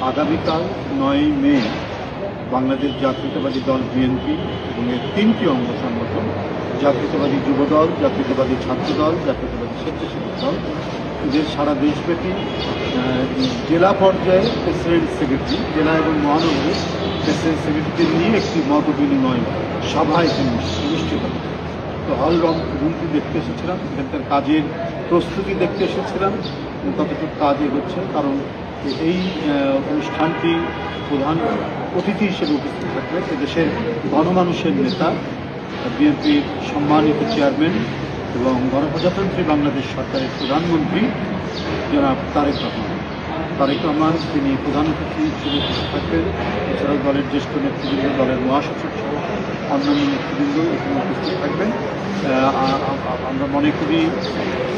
আগামীকাল ৯ মে বাংলাদেশ জাতীয়তাবাদী দল বিএনপি এবং এর ৩টি অঙ্গ সংগঠন জাতীয়তাবাদী যুবদল, জাতীয়তাবাদী ছাত্রদল, জাতীয়তাবাদী স্বেচ্ছাসেবক দল এদের সারা দেশব্যাপী জেলা পর্যায়ে প্রেসিডেন্ট সেক্রেটারি, জেলা এবং মহানগরের প্রেসিডেন্ট সেক্রেটারিদের নিয়ে একটি মত বিনিময় সভা এখানে অনুষ্ঠিত হবে। তো হল রুমটি দেখতে এসেছিলাম, এখানকার কাজের প্রস্তুতি দেখতে এসেছিলাম, কতটুকু কাজ এগোচ্ছে। কারণ এই অনুষ্ঠানটি প্রধান অতিথি হিসেবে উপস্থিত থাকবে দেশের গণমানুষের নেতা, বিএনপির সম্মানিত চেয়ারম্যান এবং গণপ্রজাতন্ত্রী বাংলাদেশ সরকারের প্রধানমন্ত্রী জনাব তারেক রহমান। তারেক রহমান তিনি প্রধান অতিথি হিসেবে উপস্থিত থাকবেন। এছাড়াও দলের জ্যেষ্ঠ নেতৃবৃন্দ, দলের মহাসচিব সহ অন্যান্য নেতৃবৃন্দ এখানে উপস্থিত থাকবেন। আমরা মনে করি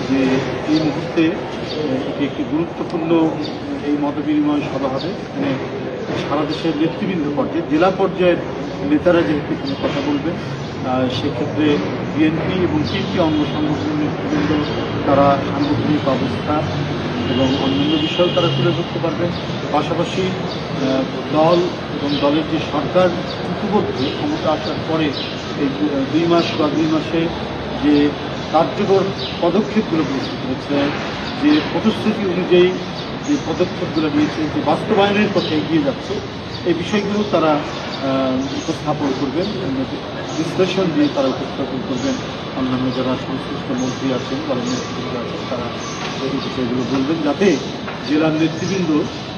যে এই মুহূর্তে এটি একটি গুরুত্বপূর্ণ এই মতবিনিময় সভা হবে। এখানে সারা দেশের নেতৃবৃন্দ পর্যায়ে, জেলা পর্যায়ের নেতারা যেহেতু এখানে কথা বলবেন, সেক্ষেত্রে বিএনপি এবং ৩টি অঙ্গ সংগঠনের নেতৃবৃন্দ তারা সাংগঠনিক অবস্থা এবং অন্যান্য বিষয় তারা তুলে ধরতে পারবেন। পাশাপাশি দল এবং দলের যে সরকার ইতিমধ্যে ক্ষমতা আসার পরে এই ২ মাস বা ২ মাসে যে কার্যকর পদক্ষেপগুলো গ্রহণ করেছে, যে প্রতিশ্রুতি অনুযায়ী যে পদক্ষেপগুলো নিয়েছে, যে বাস্তবায়নের পথে এগিয়ে যাচ্ছে, এই বিষয়গুলো তারা উপস্থাপন করবেন, বিশ্লেষণ দিয়ে তারা উপস্থাপন করবেন। অন্যান্য যারা সংশ্লিষ্ট মন্ত্রী আছেন, দলের নেতৃবৃন্দ আছেন, তারা এই বিষয়গুলো বলবেন, যাতে জেলার নেতৃবৃন্দ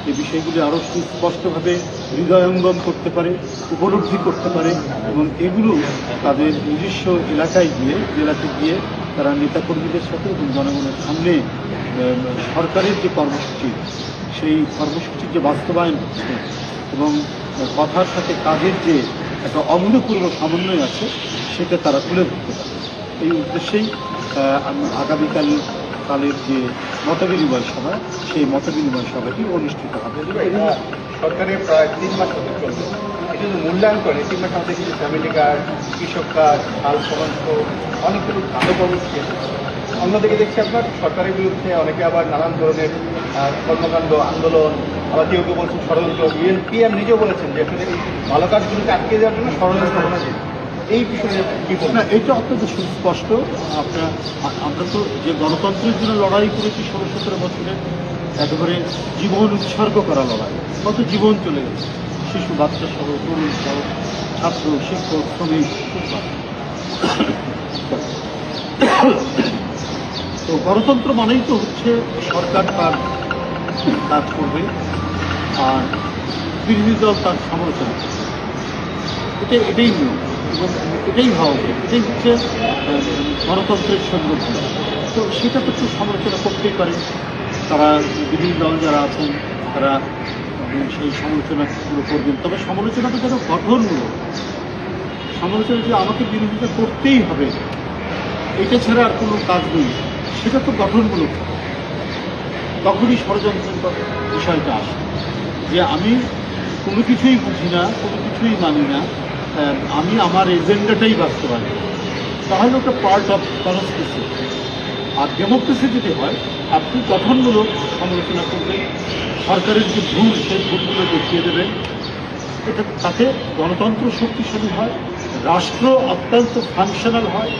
এই বিষয়গুলি আরও সুস্পষ্টভাবে হৃদয়ঙ্গম করতে পারে, উপলব্ধি করতে পারে এবং এগুলো তাদের নিজস্ব এলাকায় গিয়ে, জেলাতে গিয়ে তারা নেতাকর্মীদের সাথে এবং জনগণের সামনে সরকারের যে কর্মসূচি, সেই কর্মসূচির যে বাস্তবায়ন হচ্ছে এবং কথার সাথে কাজের যে একটা অভূতপূর্ব সমন্বয় আছে, সেটা তারা তুলে ধরতে পারে। এই উদ্দেশ্যেই আগামীকালের যে মতবিনিময় সভা, সেই মতবিনিময় সভাটি অনুষ্ঠিত হবে। সরকারের প্রায় ৩ মাস হতে চলবে, এটা যদি মূল্যায়ন করে 3 মাস আমাদের কিছু ফ্যামিলি কার্ড, কৃষক কার্ড, হাল সমস্ত অনেকগুলো ভালো কর্মসূচি। অন্যদিকে দেখছি আপনার সরকারের বিরুদ্ধে অনেকে আবার নানান ধরনের কর্মকাণ্ড, আন্দোলন, আবার কেউ কেউ বলছেন ষড়যন্ত্র। পিএম নিজেও বলেছেন যে আসলে এই ভালো কাজগুলোকে আটকে দেওয়ার জন্য ষড়যন্ত্র করা। এই বিষয়ে কী বলছেন? এটা অত্যন্ত সুস্পষ্ট। আমরা তো যে গণতন্ত্রের জন্য লড়াই করেছি 16-17 বছরে, একেবারে জীবন উৎসর্গ করা লড়াই, কত জীবন চলে গেছে, শিশু, বাচ্চা সহ, তরুণ সহ, ছাত্র, শিক্ষক, শ্রমিক। তো গণতন্ত্র মানেই তো হচ্ছে সরকার তার কাজ করবে আর বিরোধী দল তার সমালোচনা করবে। এটাই নিয়ম এবং এটাই হওয়া উচিত, এটাই হচ্ছে গণতন্ত্রের সৌন্দর্য। তো সেটা তো একটু সমালোচনা করতেই পারে তারা, বিরোধী দল যারা আছেন তারা সেই সমালোচনাগুলো করবেন। তবে সমালোচনাটা যেন গঠনমূলক, সমালোচনা যে আমাকে বিরোধিতা করতেই হবে এটা ছাড়া আর কোনো কাজ নেই, সেটা তো গঠনমূলক। তখনই ষড়যন্ত্রের বিষয়টা আসে যে আমি কোনো কিছুই বুঝি না, কোনো কিছুই মানি না, আমি আমার এজেন্ডাটাই বাস্তবায়ন, তাহলে ওটা পার্ট অফ কনস্পিরেসি। আর ডেমোক্রেসি যদি হয়, আপনি গঠনমূলক সমালোচনা করবেন, সরকারের যে ভুল সেই ভুলগুলো দেখিয়ে দেবেন, এটা তাতে গণতন্ত্র শক্তিশালী হয়, রাষ্ট্র অত্যন্ত ফাংশনাল হয়,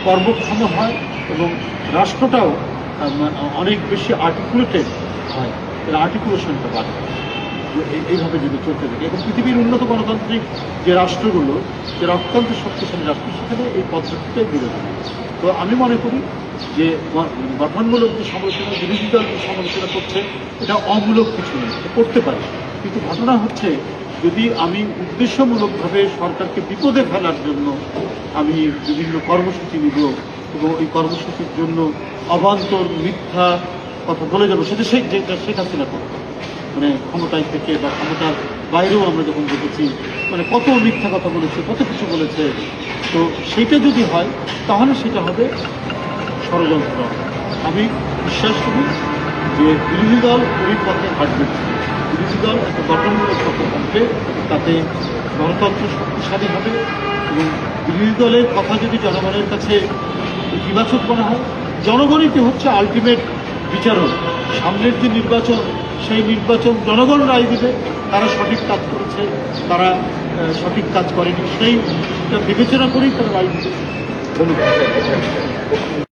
কর্মক্ষম হয় এবং রাষ্ট্রটাও অনেক বেশি আর্টিকুলেটেড হয়, এর আর্টিকুলেশনটা বাড়ে এইভাবে যদি চলতে থাকে। এবং পৃথিবীর উন্নত গণতান্ত্রিক যে রাষ্ট্রগুলো, যারা অত্যন্ত শক্তিশালী রাষ্ট্র, সেখানে এই পদ্ধতিটাই বিরোধী। তো আমি মনে করি যে গঠনমূলক যে সমালোচনা, বিরোধী দল যে সমালোচনা করছে, এটা অমূলক কিছু নেই, করতে পারে। কিন্তু ঘটনা হচ্ছে, যদি আমি উদ্দেশ্যমূলকভাবে সরকারকে বিপদে ফেলার জন্য আমি বিভিন্ন কর্মসূচি নিব এবং ওই কর্মসূচির জন্য অবান্তর মিথ্যা কথা বলে যাবো, সেটা শেখ হাসিনা করতো। মানে ক্ষমতায় থেকে বা ক্ষমতার বাইরেও আমরা যখন দেখেছি, মানে কত মিথ্যা কথা বলেছে, কত কিছু বলেছে। তো সেইটা যদি হয়, তাহলে সেটা হবে ষড়যন্ত্র। আমি বিশ্বাস করি যে বিরোধী দল ওই পথে হাঁটবে, বিরোধী দল একটা গঠনমূলক পথে হাঁটবে, তাতে গণতন্ত্র শক্তিশালী হবে এবং বিরোধী দলের কথা যদি জনগণের কাছে ইতিবাচক মনে হয়, জনগণই হচ্ছে আলটিমেট বিচারক। সামনের যে নির্বাচন, সেই নির্বাচন জনগণ রায় দিবে তারা সঠিক কাজ করেছে, তারা সঠিক কাজ করেনি, সেইটা বিবেচনা করেই তারা রায় দিবে। ধন্যবাদ।